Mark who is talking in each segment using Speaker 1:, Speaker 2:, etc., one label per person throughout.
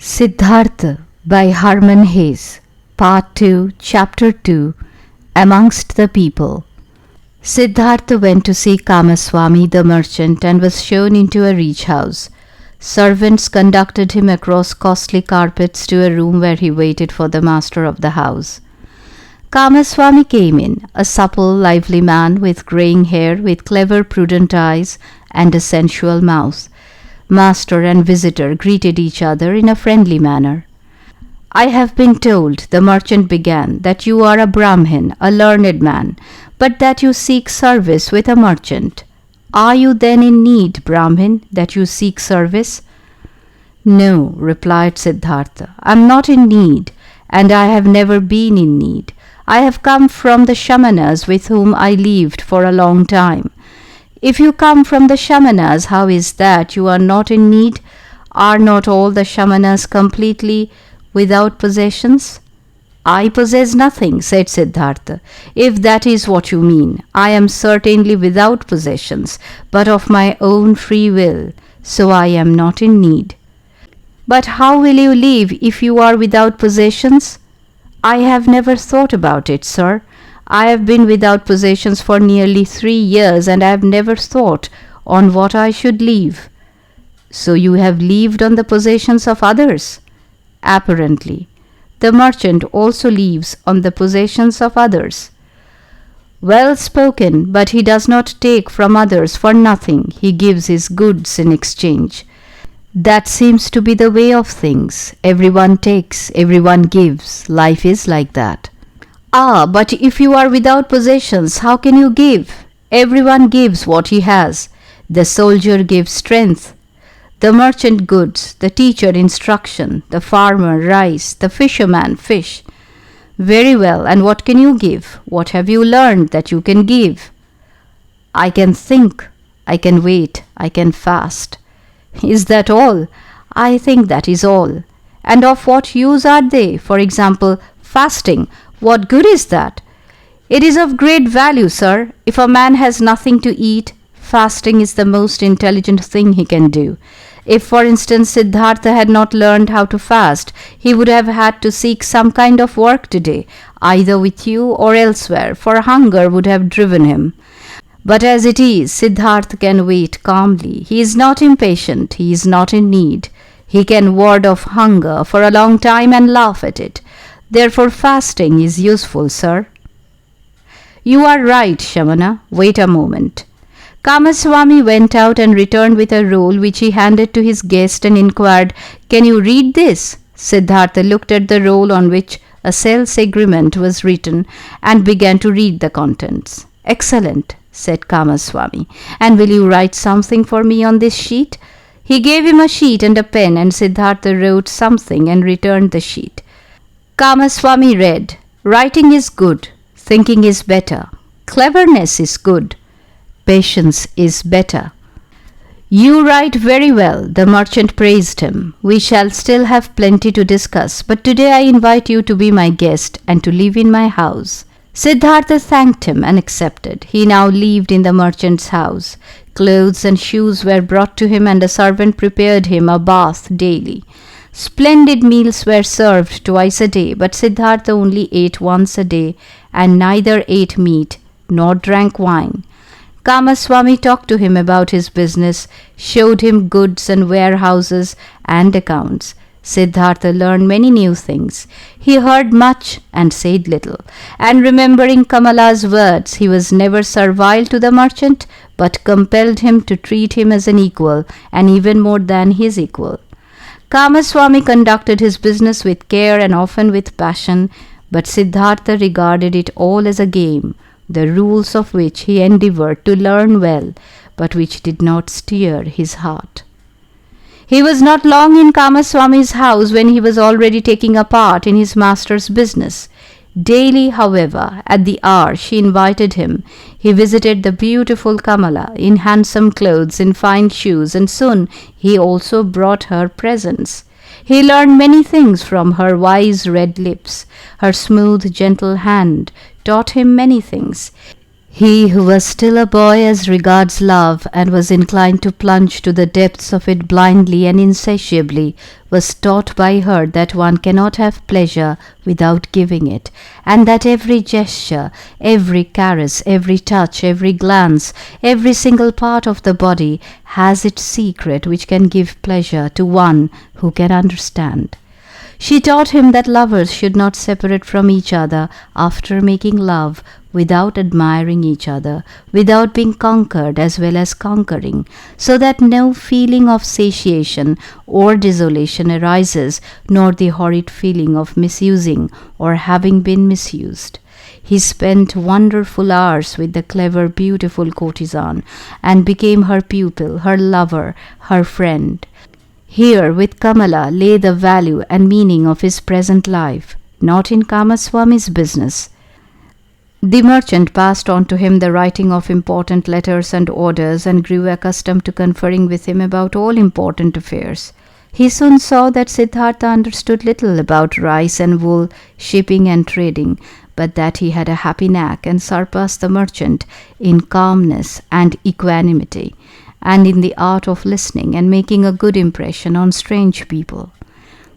Speaker 1: Siddhartha by Hermann Hesse, Part 2, Chapter 2, Amongst the People. Siddhartha went to see Kamaswami the merchant and was shown into a rich house. Servants conducted him across costly carpets to a room where he waited for the master of the house. Kamaswami came in, a supple, lively man with greying hair, with clever, prudent eyes and a sensual mouth. Master and visitor greeted each other in a friendly manner. "I have been told," the merchant began, "that you are a Brahmin, a learned man, but that you seek service with a merchant. Are you then in need, Brahmin, that you seek service?" "No," replied Siddhartha, "I am not in need, and I have never been in need. I have come from the Shamanas with whom I lived for a long time." "If you come from the Shamanas, how is that you are not in need? Are not all the Shamanas completely without possessions?" "I possess nothing," said Siddhartha. "If that is what you mean, I am certainly without possessions, but of my own free will, so I am not in need." "But how will you live if you are without possessions?" "I have never thought about it, sir. I have been without possessions for nearly 3 years, and I have never thought on what I should live." "So you have lived on the possessions of others?" "Apparently. The merchant also lives on the possessions of others." "Well spoken, but he does not take from others for nothing. He gives his goods in exchange." "That seems to be the way of things. Everyone takes, everyone gives. Life is like that." "Ah, but if you are without possessions, how can you give? Everyone gives what he has. The soldier gives strength, the merchant goods, the teacher instruction, the farmer rice, the fisherman fish." "Very well, and what can you give? What have you learned that you can give?" "I can think, I can wait, I can fast." "Is that all?" "I think that is all." "And of what use are they? For example, fasting. What good is that?" "It is of great value, sir. If a man has nothing to eat, fasting is the most intelligent thing he can do. If, for instance, Siddhartha had not learned how to fast, he would have had to seek some kind of work today, either with you or elsewhere, for hunger would have driven him. But as it is, Siddhartha can wait calmly. He is not impatient, he is not in need. He can ward off hunger for a long time and laugh at it. Therefore fasting is useful, sir." "You are right, Shamana. Wait a moment." Kamaswami went out and returned with a roll which he handed to his guest and inquired, "Can you read this?" Siddhartha looked at the roll on which a sales agreement was written and began to read the contents. "Excellent," said Kamaswami. "And will you write something for me on this sheet?" He gave him a sheet and a pen, and Siddhartha wrote something and returned the sheet. Kamaswami read, "Writing is good, thinking is better, cleverness is good, patience is better." "You write very well," the merchant praised him. "We shall still have plenty to discuss, but today I invite you to be my guest and to live in my house." Siddhartha thanked him and accepted. He now lived in the merchant's house. Clothes and shoes were brought to him, and a servant prepared him a bath daily. Splendid meals were served twice a day, but Siddhartha only ate once a day, and neither ate meat nor drank wine. Kamaswami talked to him about his business, showed him goods and warehouses and accounts. Siddhartha learned many new things. He heard much and said little, and remembering Kamala's words, he was never servile to the merchant, but compelled him to treat him as an equal, and even more than his equal. Kamaswami conducted his business with care and often with passion, but Siddhartha regarded it all as a game, the rules of which he endeavored to learn well, but which did not steer his heart. He was not long in Kamaswami's house when he was already taking a part in his master's business. Daily, however, at the hour she invited him, he visited the beautiful Kamala in handsome clothes, in fine shoes, and soon he also brought her presents. He learned many things from her wise red lips. Her smooth, gentle hand taught him many things. He who was still a boy as regards love and was inclined to plunge to the depths of it blindly and insatiably was taught by her that one cannot have pleasure without giving it, and that every gesture, every caress, every touch, every glance, every single part of the body has its secret which can give pleasure to one who can understand. She taught him that lovers should not separate from each other after making love without admiring each other, without being conquered as well as conquering, so that no feeling of satiation or desolation arises, nor the horrid feeling of misusing or having been misused. He spent wonderful hours with the clever, beautiful courtesan, and became her pupil, her lover, her friend. Here with Kamala lay the value and meaning of his present life, not in Kamaswami's business. The merchant passed on to him the writing of important letters and orders, and grew accustomed to conferring with him about all important affairs. He soon saw that Siddhartha understood little about rice and wool, shipping and trading, but that he had a happy knack and surpassed the merchant in calmness and equanimity, and in the art of listening and making a good impression on strange people.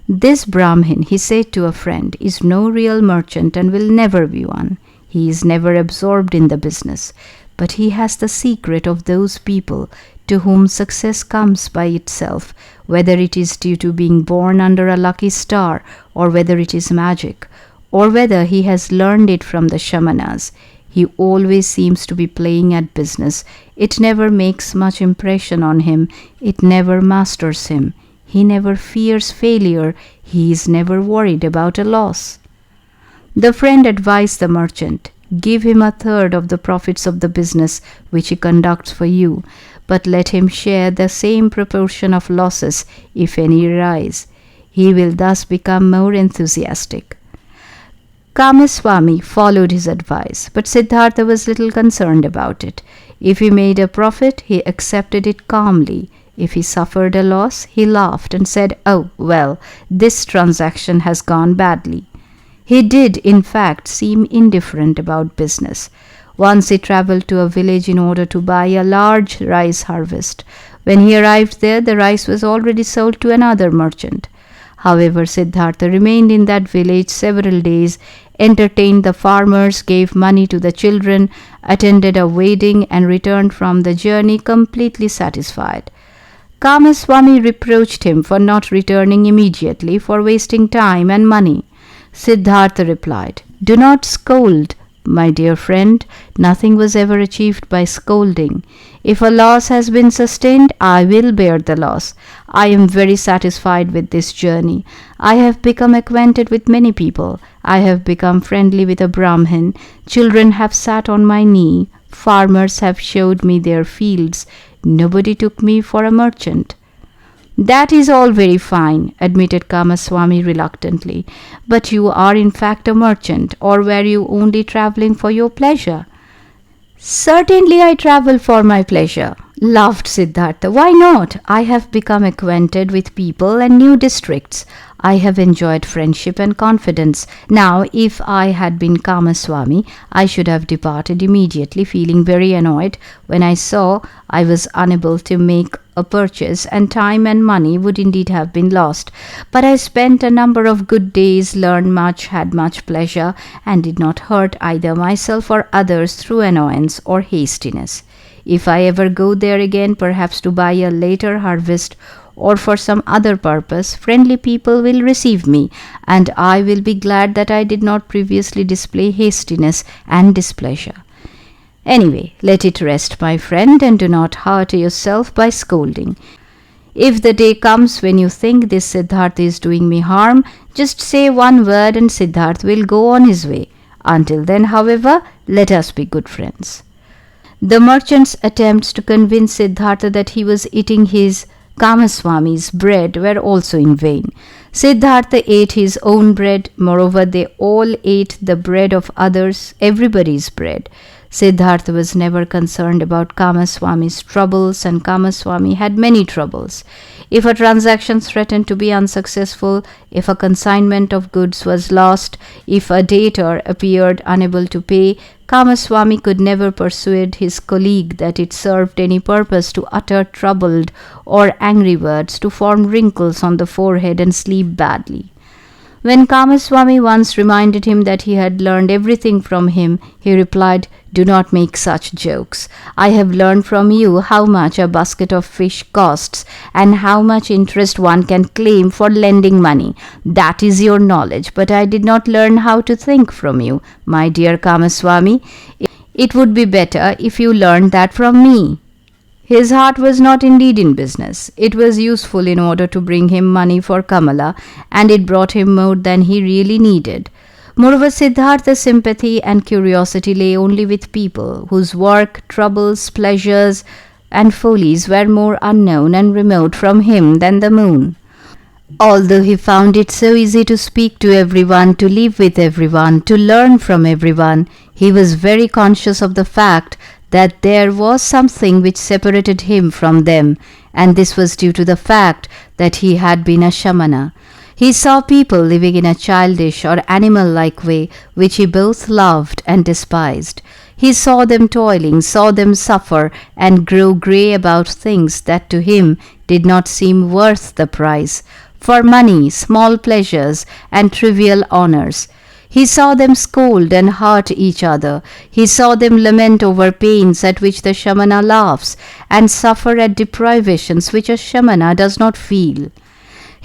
Speaker 1: This Brahmin, he said to a friend, is no real merchant and will never be one. He is never absorbed in the business, but he has the secret of those people to whom success comes by itself, whether it is due to being born under a lucky star, or whether it is magic, or whether he has learned it from the shamanas. He always seems to be playing at business. It never makes much impression on him. It never masters him. He never fears failure. He is never worried about a loss. The friend advised the merchant, give him a third of the profits of the business which he conducts for you, but let him share the same proportion of losses if any arise. He will thus become more enthusiastic. Kamaswami followed his advice, but Siddhartha was little concerned about it. If he made a profit, he accepted it calmly. If he suffered a loss, he laughed and said, "Oh, well, this transaction has gone badly." He did, in fact, seem indifferent about business. Once he travelled to a village in order to buy a large rice harvest. When he arrived there, the rice was already sold to another merchant. However, Siddhartha remained in that village several days, entertained the farmers, gave money to the children, attended a wedding, and returned from the journey completely satisfied. Kamaswami reproached him for not returning immediately, for wasting time and money. Siddhartha replied, "Do not scold, my dear friend. Nothing was ever achieved by scolding. If a loss has been sustained, I will bear the loss. I am very satisfied with this journey. I have become acquainted with many people. I have become friendly with a Brahmin. Children have sat on my knee. Farmers have showed me their fields. Nobody took me for a merchant." "That is all very fine," admitted Kamaswami reluctantly. "But you are in fact a merchant, or were you only travelling for your pleasure?" "Certainly I travel for my pleasure," laughed Siddhartha. "Why not? I have become acquainted with people and new districts. I have enjoyed friendship and confidence. Now, if I had been Kamaswami, I should have departed immediately, feeling very annoyed when I saw I was unable to make a purchase, and time and money would indeed have been lost. But I spent a number of good days, learned much, had much pleasure, and did not hurt either myself or others through annoyance or hastiness. If I ever go there again, perhaps to buy a later harvest, or for some other purpose, friendly people will receive me, and I will be glad that I did not previously display hastiness and displeasure. Anyway, let it rest, my friend, and do not hurt yourself by scolding. If the day comes when you think this Siddhartha is doing me harm, just say one word and Siddhartha will go on his way. Until then, however, let us be good friends." The merchant's attempts to convince Siddhartha that he was eating his Kamaswami's bread were also in vain. Siddhartha ate his own bread. Moreover, they all ate the bread of others, everybody's bread. Siddhartha was never concerned about Kamaswami's troubles, and Kamaswami had many troubles. If a transaction threatened to be unsuccessful, if a consignment of goods was lost, if a debtor appeared unable to pay, Kamaswami could never persuade his colleague that it served any purpose to utter troubled or angry words, to form wrinkles on the forehead and sleep badly. When Kamaswami once reminded him that he had learned everything from him, he replied, "Do not make such jokes. I have learned from you how much a basket of fish costs and how much interest one can claim for lending money. That is your knowledge, but I did not learn how to think from you, my dear Kamaswami. It would be better if you learned that from me." His heart was not indeed in business. It was useful in order to bring him money for Kamala, and it brought him more than he really needed. Moreover, Siddhartha's sympathy and curiosity lay only with people whose work, troubles, pleasures, and follies were more unknown and remote from him than the moon. Although he found it so easy to speak to everyone, to live with everyone, to learn from everyone, he was very conscious of the fact that there was something which separated him from them, and this was due to the fact that he had been a shamana. He saw people living in a childish or animal-like way, which he both loved and despised. He saw them toiling, saw them suffer, and grow grey about things that to him did not seem worth the price, for money, small pleasures, and trivial honours. He saw them scold and hurt each other. He saw them lament over pains at which the shamana laughs, and suffer at deprivations which a shamana does not feel.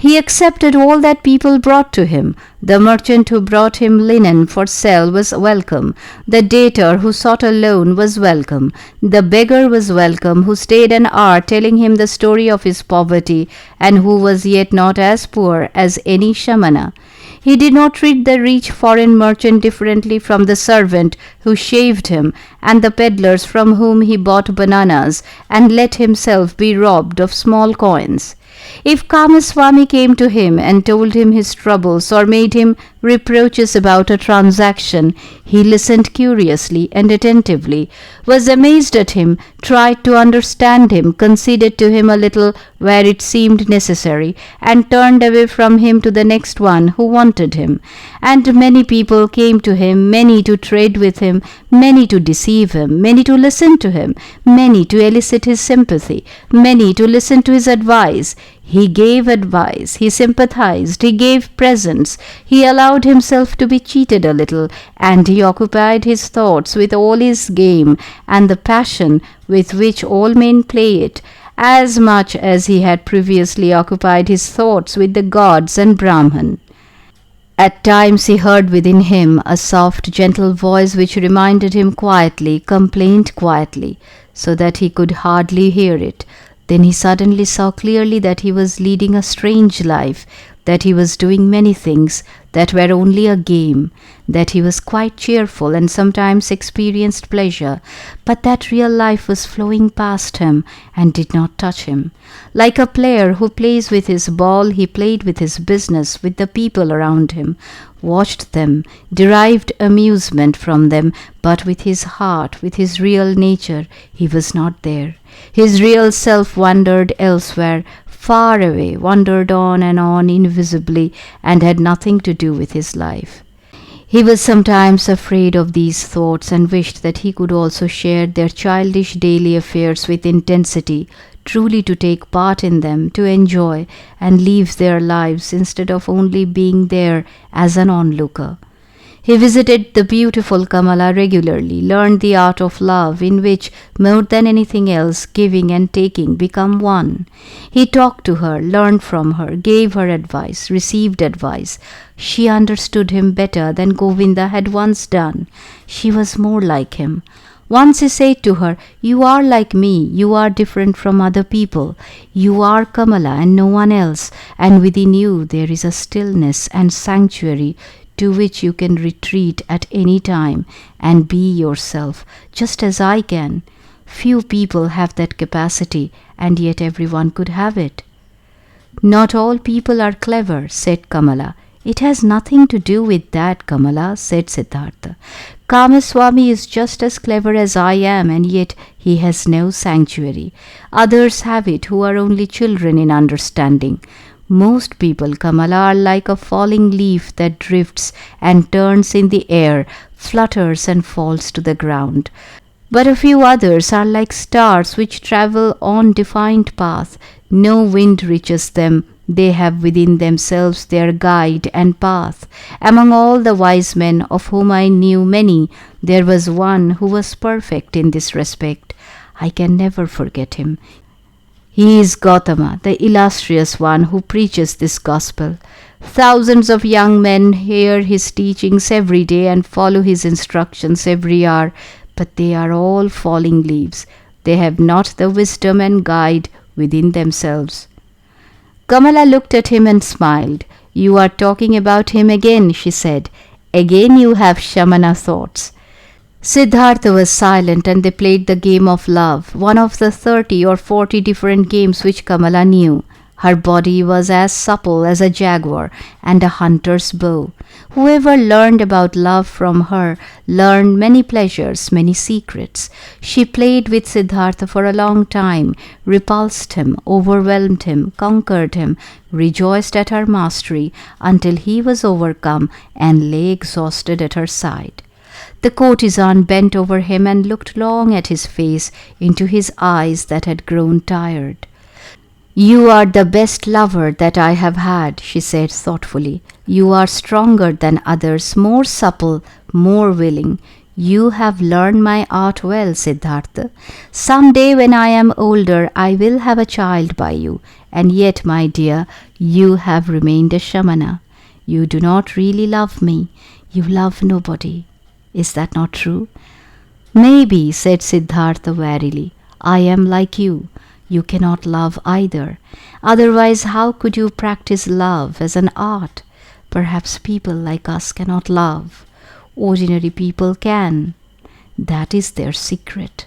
Speaker 1: He accepted all that people brought to him. The merchant who brought him linen for sale was welcome. The debtor who sought a loan was welcome. The beggar was welcome who stayed an hour telling him the story of his poverty, and who was yet not as poor as any shamana. He did not treat the rich foreign merchant differently from the servant who shaved him, and the peddlers from whom he bought bananas, and let himself be robbed of small coins. If Kamaswami came to him and told him his troubles or made him reproaches about a transaction, he listened curiously and attentively, was amazed at him, tried to understand him, conceded to him a little where it seemed necessary, and turned away from him to the next one who wanted him. And many people came to him, many to trade with him, many to deceive him, many to listen to him, many to elicit his sympathy, many to listen to his advice. He gave advice, he sympathized, he gave presents, he allowed himself to be cheated a little, and he occupied his thoughts with all his game and the passion with which all men play it, as much as he had previously occupied his thoughts with the gods and Brahman. At times he heard within him a soft, gentle voice which reminded him quietly, complained quietly, so that he could hardly hear it. Then he suddenly saw clearly that he was leading a strange life, that he was doing many things that were only a game, that he was quite cheerful and sometimes experienced pleasure, but that real life was flowing past him and did not touch him. Like a player who plays with his ball, he played with his business, with the people around him, watched them, derived amusement from them, but with his heart, with his real nature, he was not there. His real self wandered elsewhere, far away, wandered on and on invisibly, and had nothing to do with his life. He was sometimes afraid of these thoughts and wished that he could also share their childish daily affairs with intensity, truly to take part in them, to enjoy and live their lives instead of only being there as an onlooker. He visited the beautiful Kamala regularly, learned the art of love, in which, more than anything else, giving and taking become one. He talked to her, learned from her, gave her advice, received advice. She understood him better than Govinda had once done. She was more like him. Once he said to her, "You are like me, you are different from other people. You are Kamala and no one else, and within you there is a stillness and sanctuary to which you can retreat at any time and be yourself, just as I can. Few people have that capacity, and yet everyone could have it." "Not all people are clever," said Kamala. "It has nothing to do with that, Kamala," said Siddhartha. "Kamaswami is just as clever as I am, and yet he has no sanctuary. Others have it who are only children in understanding. Most people, Kamala, are like a falling leaf that drifts and turns in the air, flutters and falls to the ground. But a few others are like stars which travel on defined path. No wind reaches them. They have within themselves their guide and path. Among all the wise men, of whom I knew many, there was one who was perfect in this respect. I can never forget him. He is Gautama, the illustrious one who preaches this gospel. Thousands of young men hear his teachings every day and follow his instructions every hour, but they are all falling leaves. They have not the wisdom and guide within themselves. Kamala looked at him and smiled. You are talking about him again, she said. Again you have Shamana thoughts. Siddhartha was silent and they played the game of love, one of the 30 or 40 different games which Kamala knew. Her body was as supple as a jaguar and a hunter's bow. Whoever learned about love from her learned many pleasures, many secrets. She played with Siddhartha for a long time, repulsed him, overwhelmed him, conquered him, rejoiced at her mastery until he was overcome and lay exhausted at her side. The courtesan bent over him and looked long at his face, into his eyes that had grown tired. You are the best lover that I have had, she said thoughtfully. You are stronger than others, more supple, more willing. You have learned my art well, Siddhartha. Some day when I am older, I will have a child by you. And yet, my dear, you have remained a Shamana. You do not really love me. You love nobody. Is that not true? Maybe, said Siddhartha warily. I am like you. You cannot love either. Otherwise, how could you practice love as an art? Perhaps people like us cannot love. Ordinary people can. That is their secret.